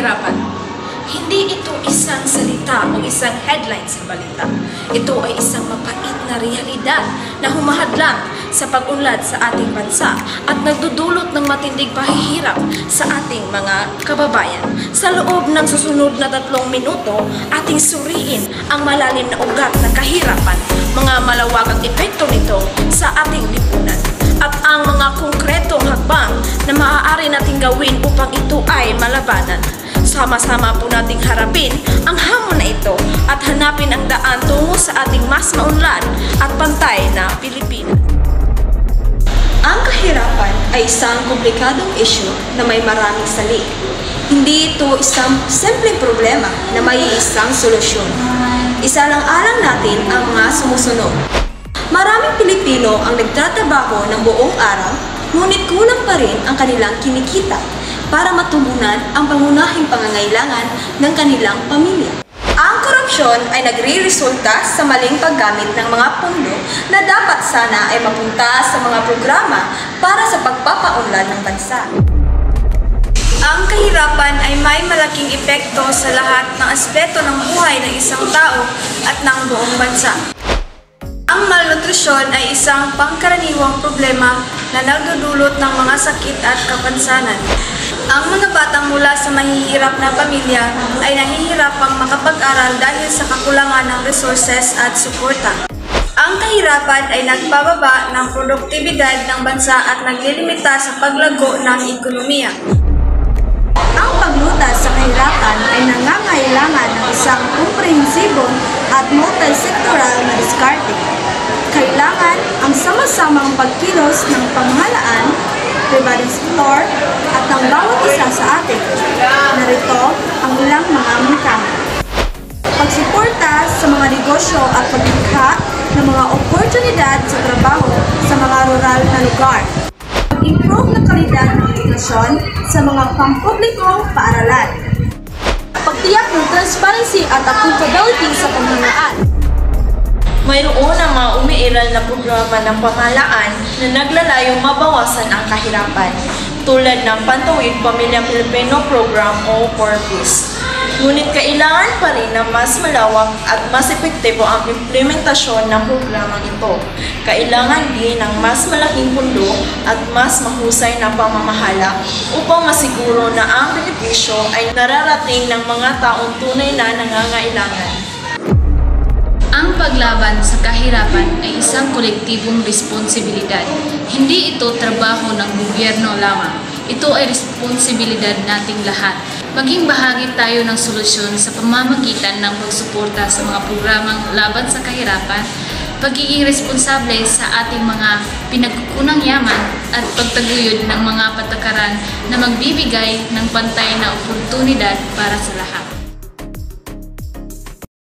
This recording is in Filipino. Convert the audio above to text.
kahirapan. Hindi ito isang salita o isang headline sa balita. Ito ay isang mapait na realidad na humahadlang sa pag-unlad sa ating bansa at nagdudulot ng matinding pahihirap sa ating mga kababayan. Sa loob ng susunod na 3 minuto, ating suriin ang malalim na ugat ng kahirapan, mga malawagang epekto nito sa ating lipunan, at ang mga konkretong hakbang na maaari nating gawin upang ito ay malabanan. Sama-sama po nating harapin ang hamon na ito at hanapin ang daan tungo sa ating mas maunlad at pantay na Pilipinas. Ang kahirapan ay isang komplikadong issue na may maraming salik. Hindi ito isang simpleng problema na may isang solusyon. Isalang-alang natin ang mga sumusunod. Maraming Pilipino ang nagtatrabaho ng buong araw, ngunit kulang pa rin ang kanilang kinikita para matugunan ang pangunahing pangangailangan ng kanilang pamilya. Ang korupsyon ay nagre-resulta sa maling paggamit ng mga pondo na dapat sana ay mapunta sa mga programa para sa pagpapaunlad ng bansa. Ang kahirapan ay may malaking epekto sa lahat ng aspeto ng buhay ng isang tao at ng buong bansa. Ang malnutrisyon ay isang pangkaraniwang problema na nagdudulot ng mga sakit at kapansanan. Ang mga batang mula sa mahihirap na pamilya ay nahihirapang makapag-aral dahil sa kakulangan ng resources at suporta. Ang kahirapan ay nagbababa ng produktibidad ng bansa at naglilimita sa paglago ng ekonomiya. Ang paglutas sa kahirapan ay nangangailangan ng isang komprehensibong at multi-sectoral na diskarte. Kailangan ang sama-samang pagkilos ng pamahalaan, pribadong sektor, at ng bawat isa sa atin. Narito ang ilang mga mungkahi. Pagsuporta sa mga negosyo at paglikha ng mga oportunidad sa trabaho sa mga rural na lugar. Pag-improve ng kalidad ng edukasyon sa mga pampublikong paaralan. Pagtiyak ng transparency at accountability sa pamahalaan. Mayroon ang mga umiiral na programa ng pamahalaan na naglalayong mabawasan ang kahirapan, tulad ng Pantawid Pamilya Pilipino Program o PORPIS. Ngunit kailangan pa rin na mas malawak at mas epektibo ang implementasyon ng programang ito. Kailangan din ng mas malaking pundo at mas mahusay na pamamahala upang masiguro na ang benepisyo ay nararating ng mga taong tunay na nangangailangan. Ang paglaban sa kahirapan ay isang kolektibong responsibilidad. Hindi ito trabaho ng gobyerno lamang. Ito ay responsibilidad nating lahat. Maging bahagi tayo ng solusyon sa pamamagitan ng pagsuporta sa mga programang laban sa kahirapan, pagiging responsable sa ating mga pinagkukunang yaman at pagtaguyod ng mga patakaran na magbibigay ng pantay na oportunidad para sa lahat.